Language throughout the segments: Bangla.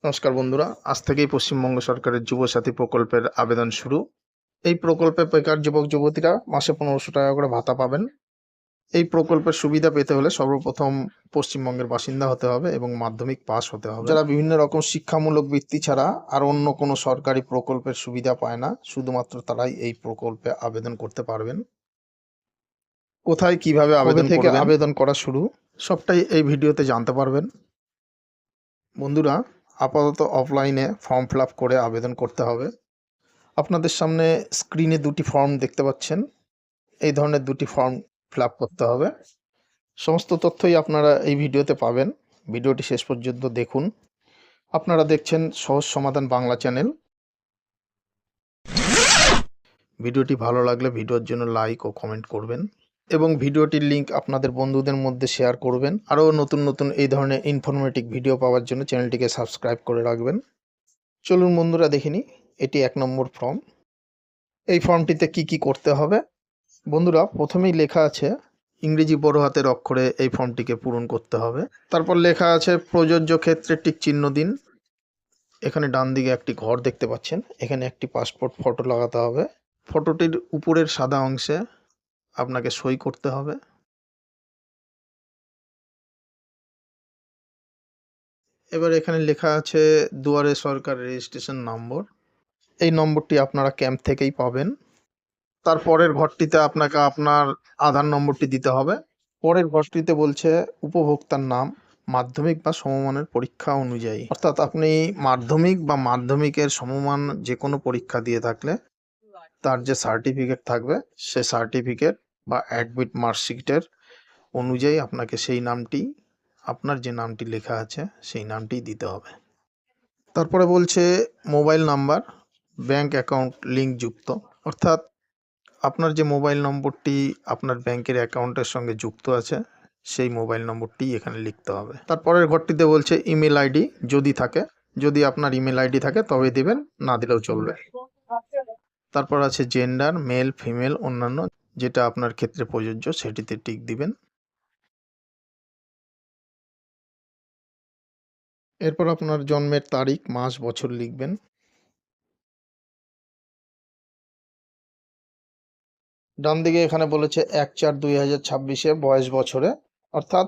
নমস্কার বন্ধুরা, আজ থেকেই পশ্চিমবঙ্গ সরকারের যুবসাথী প্রকল্পের আবেদন শুরু। এই প্রকল্পে বেকার যুবক যুবতীরা মাসে 1500 টাকা করে ভাতা পাবেন। এই প্রকল্পের সুবিধা পেতে হলে সর্বপ্রথম পশ্চিমবঙ্গের বাসিন্দা হতে হবে এবং মাধ্যমিক পাস হতে হবে। যারা বিভিন্ন রকম শিক্ষামূলক বৃত্তি ছাড়া আর অন্য কোনো সরকারি প্রকল্পের সুবিধা পায় না, শুধুমাত্র তারাই এই প্রকল্পে আবেদন করতে পারবেন। কোথায় কিভাবে আবেদন থেকে আবেদন করা শুরু সবটাই এই ভিডিওতে জানতে পারবেন। বন্ধুরা, আপাতত অফলাইনে ফর্ম ফিল আপ করে আবেদন করতে হবে। আপনাদের সামনে স্ক্রিনে দুটি ফর্ম দেখতে পাচ্ছেন। এই ধরনের দুটি ফর্ম ফিল আপ করতে হবে। সমস্ত তথ্যই আপনারা এই ভিডিওতে পাবেন। ভিডিওটি শেষ পর্যন্ত দেখুন। আপনারা দেখছেন সহজ সমাধান বাংলা চ্যানেল। ভিডিওটি ভালো লাগলে ভিডিওর জন্য লাইক ও কমেন্ট করবেন এবং ভিডিওটির লিঙ্ক আপনাদের বন্ধুদের মধ্যে শেয়ার করবেন। আরও নতুন নতুন এই ধরনের ইনফরমেটিভ ভিডিও পাওয়ার জন্য চ্যানেলটিকে সাবস্ক্রাইব করে রাখবেন। চলুন বন্ধুরা দেখে নিই। এটি 1 নম্বর ফর্ম। এই ফর্মটিতে কি করতে হবে? বন্ধুরা, প্রথমেই লেখা আছে ইংরেজি বড় হাতের অক্ষরে এই ফর্মটিকে পূরণ করতে হবে। তারপর লেখা আছে প্রযোজ্য ক্ষেত্রে টিক চিহ্ন দিন। এখানে ডান দিকে একটি ঘর দেখতে পাচ্ছেন। এখানে একটি পাসপোর্ট ফটো লাগাতে হবে। ফটোটির উপরের সাদা অংশে আপনাকে সই করতে হবে। এবার এখানে লেখা আছে দুয়ারে সরকার রেজিস্ট্রেশন নম্বর। এই নম্বরটি আপনারা ক্যাম্প থেকেই পাবেন। তারপরের ঘরটিতে আপনাকে আপনার আধার নম্বরটি দিতে হবে। পরের ঘরটিতে বলছে উপভোক্তার নাম মাধ্যমিক বা সমমানের পরীক্ষা অনুযায়ী, অর্থাৎ আপনি মাধ্যমিক বা মাধ্যমিকের সমমান যে কোনো পরীক্ষা দিয়ে থাকলে তার যে সার্টিফিকেট থাকবে সে সার্টিফিকেট বা অ্যাডমিট মার্কশিটের অনুযায়ী আপনাকে সেই নামটি, আপনার যে নামটি লেখা আছে সেই নামটি দিতে হবে। তারপরে বলছে mobile number bank account link যুক্ত, অর্থাৎ আপনার যে মোবাইল নম্বরটি আপনার ব্যাংকের অ্যাকাউন্টের সঙ্গে যুক্ত আছে সেই মোবাইল নম্বরটি এখানে লিখতে হবে। তারপরের ঘরটিতে বলছে ইমেল আইডি যদি থাকে, যদি আপনার ইমেল আইডি থাকে তবে দিবেন, না দিলেও চলবে। তারপর আছে জেন্ডার মেল ফিমেল অন্যান্য, যেটা আপনার ক্ষেত্রে প্রযোজ্য সেটিতে টিক দিবেন। এরপর আপনার জন্মের তারিখ মাস বছর লিখবেন। ডান দিকে এখানে বলেছে 1/4/2026 বয়স বছরে, অর্থাৎ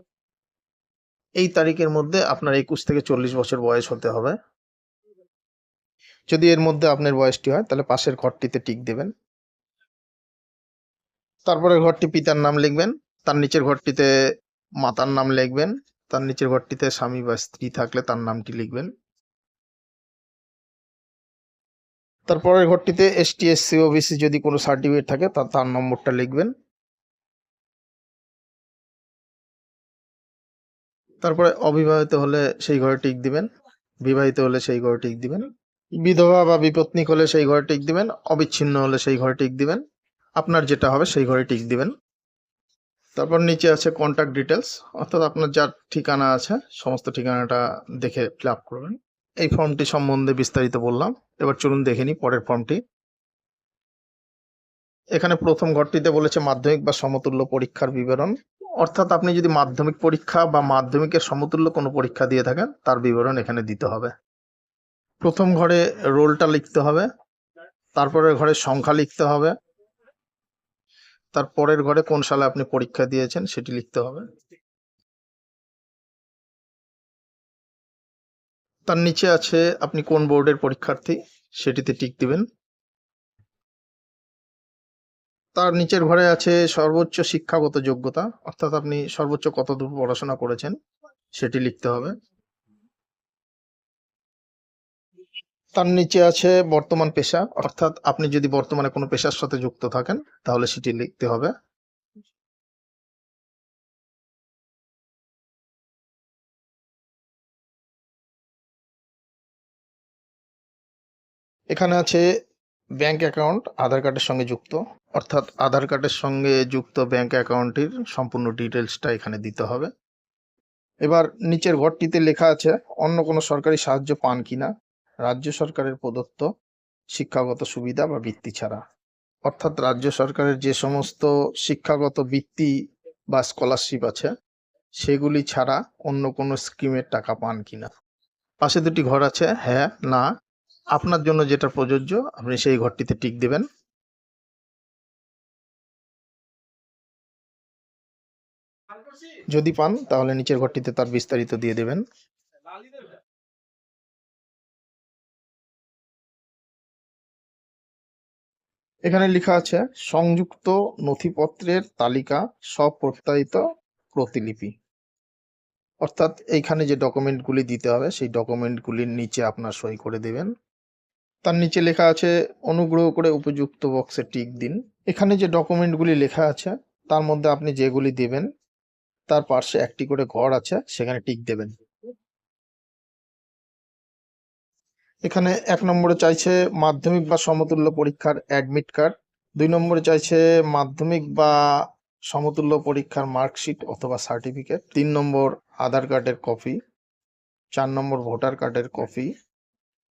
এই তারিখের মধ্যে আপনার 21 থেকে 40 বছর বয়স হতে হবে। যদি এর মধ্যে আপনার বয়সটি হয় তাহলে পাশের ঘরটিতে টিক দেবেন। তারপরে ঘরটি পিতার নাম লিখবেন, তার নিচের ঘরটিতে মাতার নাম লিখবেন, তার নিচের ঘরটিতে স্বামী বা স্ত্রী থাকলে তার নামটি লিখবেন। তারপরের ঘরটিতে এসটি এসসি ওবিসি যদি কোনো সার্টিফিকেট থাকে তার নম্বরটা লিখবেন। তারপরে অবিবাহিত হলে সেই ঘরে টিক দিবেন, বিবাহিত হলে সেই ঘরে টিক দিবেন, বিধবা বা বিপত্নিক হলে সেই ঘরে টিক দিবেন, অবিচ্ছিন্ন হলে সেই ঘরে টিক দিবেন, আপনার যেটা হবে সেই ঘরে টিক দিবেন। তারপর নিচে আছে কন্ট্যাক্ট ডিটেলস, অর্থাৎ আপনার যার ঠিকানা আছে সমস্ত ঠিকানাটা দেখে ফিল আপ করবেন। এই ফর্মটি সম্বন্ধে বিস্তারিত বললাম। এবার চলুন দেখে নিই পরের ফর্মটি। এখানে প্রথম ঘরটিতে বলেছে মাধ্যমিক বা সমতুল্য পরীক্ষার বিবরণ, অর্থাৎ আপনি যদি মাধ্যমিক পরীক্ষা বা মাধ্যমিকের সমতুল্য কোনো পরীক্ষা দিয়ে থাকেন তার বিবরণ এখানে দিতে হবে। প্রথম ঘরে রোলটা লিখতে হবে, তারপরের ঘরে সংখ্যা লিখতে হবে, তারপরের ঘরে কোন সালে আপনি পরীক্ষা দিয়েছেন সেটি লিখতে হবে। তার নিচে আছে আপনি কোন বোর্ডের পরীক্ষার্থী সেটিতে টিক দিবেন। তার নিচের ঘরে আছে সর্বোচ্চ শিক্ষাগত যোগ্যতা, অর্থাৎ আপনি সর্বোচ্চ কতদূর পড়াশোনা করেছেন সেটি লিখতে হবে। তার নিচে আছে বর্তমান পেশা, অর্থাৎ আপনি যদি বর্তমানে কোনো পেশার সাথে যুক্ত থাকেন তাহলে সেটি লিখতে হবে। এখানে আছে ব্যাংক অ্যাকাউন্ট আধার কার্ডের সঙ্গে যুক্ত, অর্থাৎ আধার কার্ডের সঙ্গে যুক্ত ব্যাংক অ্যাকাউন্টটির সম্পূর্ণ ডিটেলসটা এখানে দিতে হবে। এবার নিচের ঘরটিতে লেখা আছে অন্য কোনো সরকারি সাহায্য পান কিনা রাজ্য সরকারের প্রদত্ত শিক্ষাগত সুবিধা বা বৃত্তি ছাড়া, অর্থাৎ রাজ্য সরকারের যে সমস্ত শিক্ষাগত বৃত্তি বা স্কলারশিপ আছে সেগুলি ছাড়া অন্য কোনো স্কিমের টাকা পান কিনা। পাশে দুটি ঘর আছে, হ্যাঁ না, আপনার জন্য যেটা প্রযোজ্য আপনি সেই ঘরটিতে টিক দেবেন। যদি পান তাহলে নিচের ঘরটিতে তার বিস্তারিত দিয়ে দেবেন। এখানে লেখা আছে সংযুক্ত নথিপত্রের তালিকা স্বপ্রত্যায়িত প্রতিলিপি, অর্থাৎ এইখানে যে ডকুমেন্টগুলি দিতে হবে সেই ডকুমেন্টগুলির নিচে আপনার সই করে দেবেন। তার নিচে লেখা আছে অনুগ্রহ করে উপযুক্ত বক্সে টিক দিন। এখানে যে ডকুমেন্টগুলি লেখা আছে তার মধ্যে আপনি যেগুলি দেবেন তার পাশে একটি করে ঘর আছে, সেখানে টিক দেবেন। এখানে 1 নম্বরে চাইছে মাধ্যমিক বা সমতুল্য পরীক্ষার অ্যাডমিট কার্ড, 2 নম্বরে চাইছে মাধ্যমিক বা সমতুল্য পরীক্ষার মার্কশিট অথবা সার্টিফিকেট, 3 নম্বর আধার কার্ডের কপি, 4 নম্বর ভোটার কার্ডের কপি,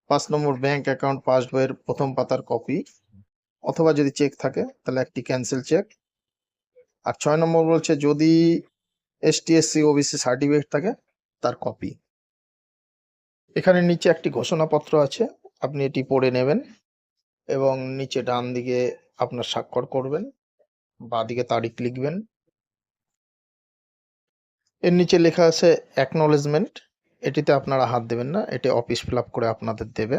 5 নম্বর ব্যাংক অ্যাকাউন্ট পাসবইয়ের প্রথম পাতার কপি অথবা যদি চেক থাকে তাহলে একটি ক্যান্সেল চেক, আর 6 নম্বর বলছে যদি ST/SC OBC সার্টিফিকেট থাকে তার কপি। এখানে নিচে একটি ঘোষণাপত্র আছে, আপনি এটি পড়ে নেবেন এবং নিচে ডান দিকে আপনার স্বাক্ষর করবেন, বাঁ দিকে তারিখ লিখবেন। এর নিচে লেখা আছে অ্যাকনলেজমেন্ট, এটিতে আপনারা হাত দেবেন না, এটি অফিস ফিল আপ করে আপনাদের দেবে।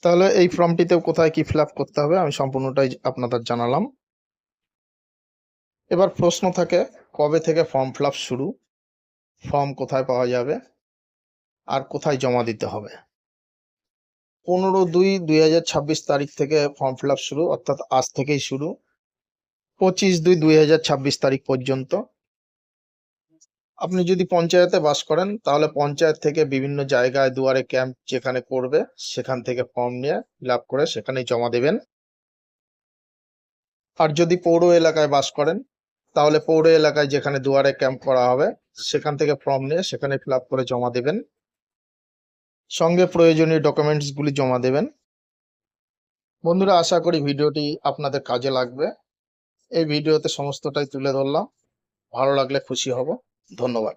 তাহলে এই ফর্মটিতেও কোথায় কি ফিল আপ করতে হবে আমি সম্পূর্ণটাই আপনাদের জানালাম। এবার প্রশ্ন থাকে কবে থেকে ফর্ম ফিল আপ শুরু, ফর্ম কোথায় পাওয়া যাবে আর কোথায় জমা দিতে হবে। 15/2/2026 তারিখ থেকে ফর্ম ফিল আপ শুরু, অর্থাৎ আজ থেকেই শুরু, 25/2/2026 তারিখ পর্যন্ত। আপনি যদি পঞ্চায়েতে বাস করেন তাহলে পঞ্চায়েত থেকে বিভিন্ন জায়গায় দুয়ারে ক্যাম্প যেখানে করবে সেখান থেকে ফর্ম নিয়ে ফিল আপ করে সেখানেই জমা দেবেন। আর যদি পৌর এলাকায় বাস করেন তাহলে পৌর এলাকায় যেখানে দুয়ারে ক্যাম্প করা হবে সেখান থেকে ফর্ম নিয়ে সেখানে ফিল আপ করে জমা দেবেন। সঙ্গে প্রয়োজনীয় ডকুমেন্টস গুলি জমা দেবেন। বন্ধুরা, আশা করি ভিডিওটি আপনাদের কাজে লাগবে। এই ভিডিওতে সমস্তটাই তুলে ধরলাম, ভালো লাগলে খুশি হব। ধন্যবাদ।